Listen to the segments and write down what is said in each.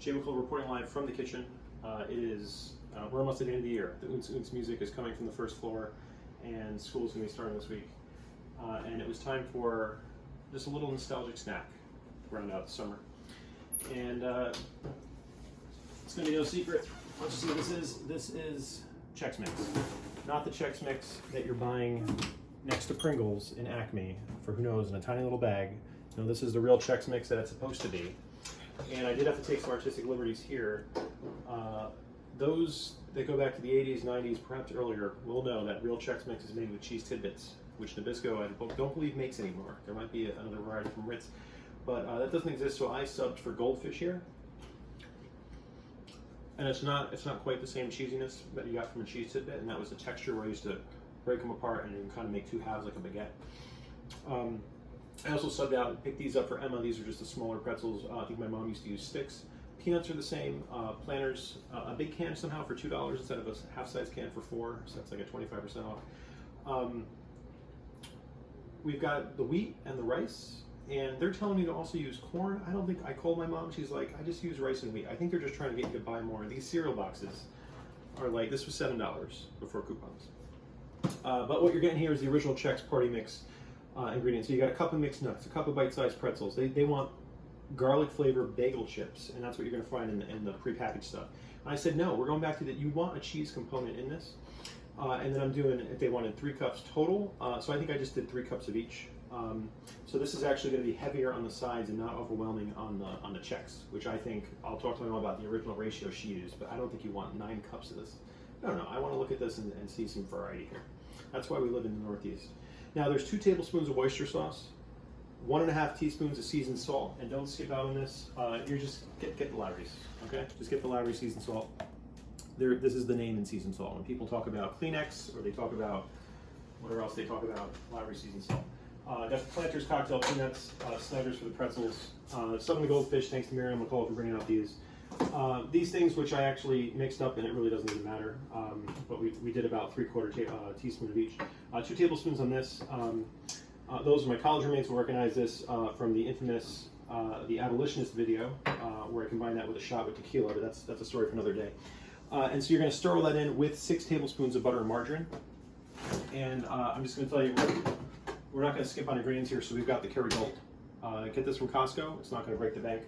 Jmikola reporting live from the kitchen. We're almost at the end of the year. The Oons Oons music is coming from the first floor, and school's going to be starting this week. And it was time for just a little nostalgic snack to round out the summer. And it's going to be no secret. Let's see what this is. This is Chex Mix. Not the Chex Mix that you're buying next to Pringles in Acme for who knows in a tiny little bag. No, this is the real Chex Mix that it's supposed to be. And I did have to take some artistic liberties here. Those that go back to the 80s, 90s, perhaps earlier, will know that real Chex Mix is made with cheese tidbits, which Nabisco I don't believe makes anymore. There might be another variety from Ritz, but that doesn't exist. So I subbed for Goldfish here, and it's not quite the same cheesiness that you got from a cheese tidbit, and that was the texture where I used to break them apart and then kind of make two halves like a baguette. I also subbed out and picked these up for Emma. These are just the smaller pretzels. I think my mom used to use sticks. Peanuts are the same. Planters, a big can somehow for $2 instead of a half-size can for $4, so that's like a 25% off. We've got the wheat and the rice, and they're telling me to also use corn. I don't think, I called my mom, she's like, I just use rice and wheat. I think they're just trying to get you to buy more. These cereal boxes are like, this was $7 before coupons. But what you're getting here is the original Chex Party Mix ingredients. So you got a cup of mixed nuts, a cup of bite-sized pretzels. They want garlic flavor bagel chips, and that's what you're going to find in the prepackaged stuff. And I said, no, we're going back to that. You want a cheese component in this. And then I'm doing, if they wanted 3 cups total, so I think I just did 3 cups of each. So this is actually going to be heavier on the sides and not overwhelming on the Chex, which I think, I'll talk to my mom about the original ratio she used, but I don't think you want 9 cups of this. No, I want to look at this and see some variety here. That's why we live in the Northeast. Now there's 2 tablespoons of oyster sauce, 1.5 teaspoons of seasoned salt, and don't skip out on this. You just get the Lowry's, okay? Just get the Lowry seasoned salt. This is the name in seasoned salt. When people talk about Kleenex or they talk about whatever else they talk about, Lowry seasoned salt. Got the Planters cocktail peanuts, Snyder's for the pretzels, some of the Goldfish. Thanks to Miriam McCall for bringing out these. These things, which I actually mixed up, and it really doesn't even matter, but we did about 3/4 teaspoon of each. 2 tablespoons on this. Those are my college roommates who organized this from the infamous The Abolitionist video, where I combined that with a shot with tequila, but that's a story for another day. And so you're going to stir all that in with 6 tablespoons of butter and margarine. And I'm just going to tell you, we're not going to skip on ingredients here, so we've got the Kerrygold. Get this from Costco. It's not going to break the bank.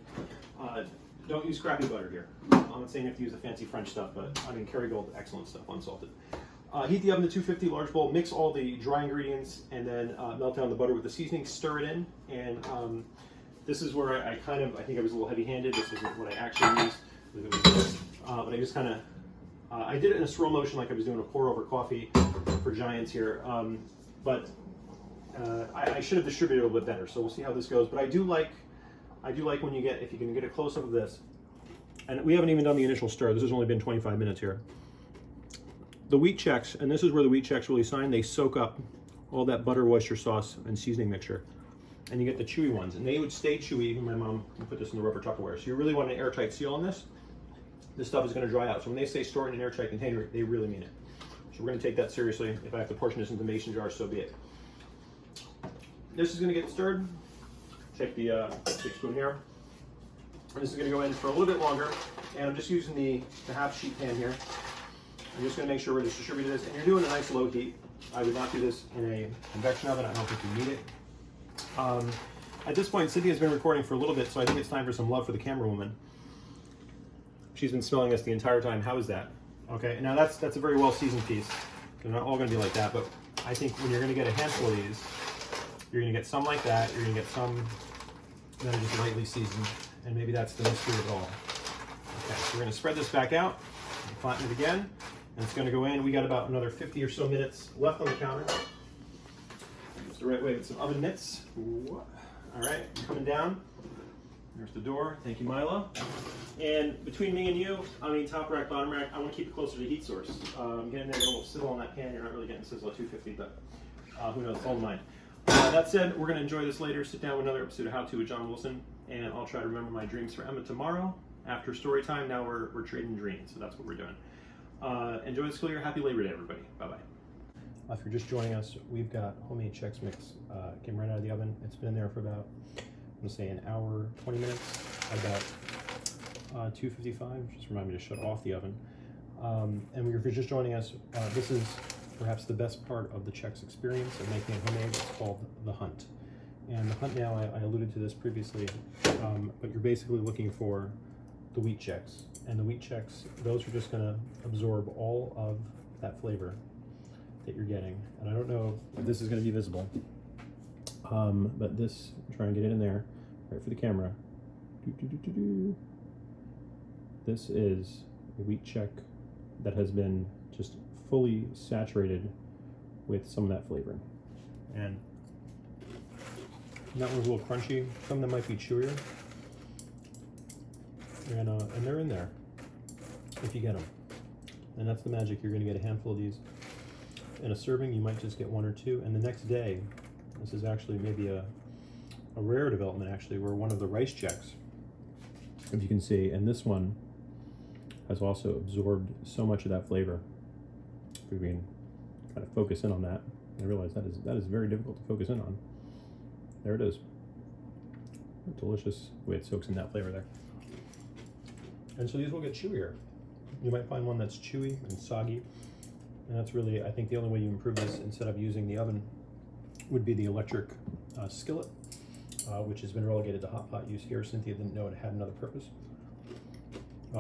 Don't use crappy butter here. I'm not saying you have to use the fancy French stuff, but I mean Kerrygold, excellent stuff, unsalted. Heat the oven to 250, large bowl, mix all the dry ingredients, and then melt down the butter with the seasoning, stir it in, and this is where I think I was a little heavy-handed. This isn't what I actually used, but I just kind of, I did it in a swirl motion like I was doing a pour-over coffee for Giants here, but I should have distributed it a little bit better, so we'll see how this goes. But I do like when you get, if you can get a close-up of this, and we haven't even done the initial stir. This has only been 25 minutes here. The wheat Chex, and this is where the wheat Chex really shine, they soak up all that butter, oyster sauce, and seasoning mixture. And you get the chewy ones. And they would stay chewy. Even my mom can put this in the rubber Tupperware. So you really want an airtight seal on this. This stuff is going to dry out. So when they say store it in an airtight container, they really mean it. So we're going to take that seriously. If I have to portion this into mason jars, so be it. This is going to get stirred. Take the big spoon here. And this is going to go in for a little bit longer. And I'm just using the half sheet pan here. I'm just going to make sure we're just distributing this, and you're doing a nice low heat. I would not do this in a convection oven. I don't think you need it. At this point, Cynthia's been recording for a little bit, so I think it's time for some love for the camera woman. She's been smelling this the entire time. How is that? Okay, now that's a very well seasoned piece. They're not all going to be like that, but I think when you're going to get a handful of these, you're going to get some like that. You're going to get some that are just lightly seasoned, and maybe that's the mystery of it all. Okay, so we're going to spread this back out, flatten it again. And it's going to go in. We got about another 50 or so minutes left on the counter. It's the right way with some oven mitts. All right, coming down. There's the door. Thank you, Mila. And between me and you, I mean top rack, bottom rack, I want to keep it closer to the heat source. Getting there, a little sizzle on that pan. You're not really getting sizzle at 250, but who knows? It's all mine. That said, we're going to enjoy this later. Sit down with another episode of How To with John Wilson, and I'll try to remember my dreams for Emma tomorrow. After story time, now we're trading dreams, so that's what we're doing. Enjoy the school year. Happy Labor Day, everybody. Bye-bye. If you're just joining us, we've got homemade Chex Mix. Came right out of the oven. It's been in there for about, I'm going to say, an hour, 20 minutes. About 255. Just remind me to shut off the oven. And if you're just joining us, this is perhaps the best part of the Chex experience of making it homemade. It's called the hunt. And the hunt now, I alluded to this previously, but you're basically looking for the wheat Chex. And the wheat Chex, those are just going to absorb all of that flavor that you're getting. And I don't know if this is going to be visible, but this, try and get it in there, right for the camera. This is a wheat Chex that has been just fully saturated with some of that flavoring. And that one's a little crunchy. Some of them might be chewier. And they're in there if you get them. And that's the magic. You're going to get a handful of these in a serving. You might just get one or two. And the next day, this is actually maybe a rare development actually, where one of the rice Chex, if you can see, and this one has also absorbed so much of that flavor. If we can kind of focus in on that, I realize that is very difficult to focus in on. There it is. Delicious way it soaks in that flavor there. And so these will get chewier. You might find one that's chewy and soggy, and that's really, I think, the only way you improve this instead of using the oven would be the electric skillet, which has been relegated to hot pot use here. Cynthia didn't know it had another purpose.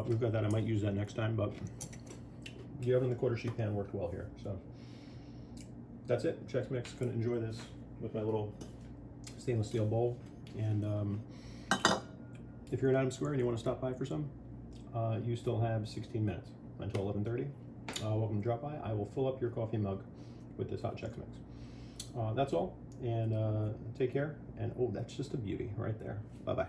We've got that. I might use that next time, but the oven and the quarter sheet pan worked well here. So that's it. Chex Mix. Going to enjoy this with my little stainless steel bowl. And if you're in Adams Square and you want to stop by for some, you still have 16 minutes until 11:30. Welcome to drop by. I will fill up your coffee mug with this hot Chex Mix. That's all. And take care. And oh, that's just a beauty right there. Bye-bye.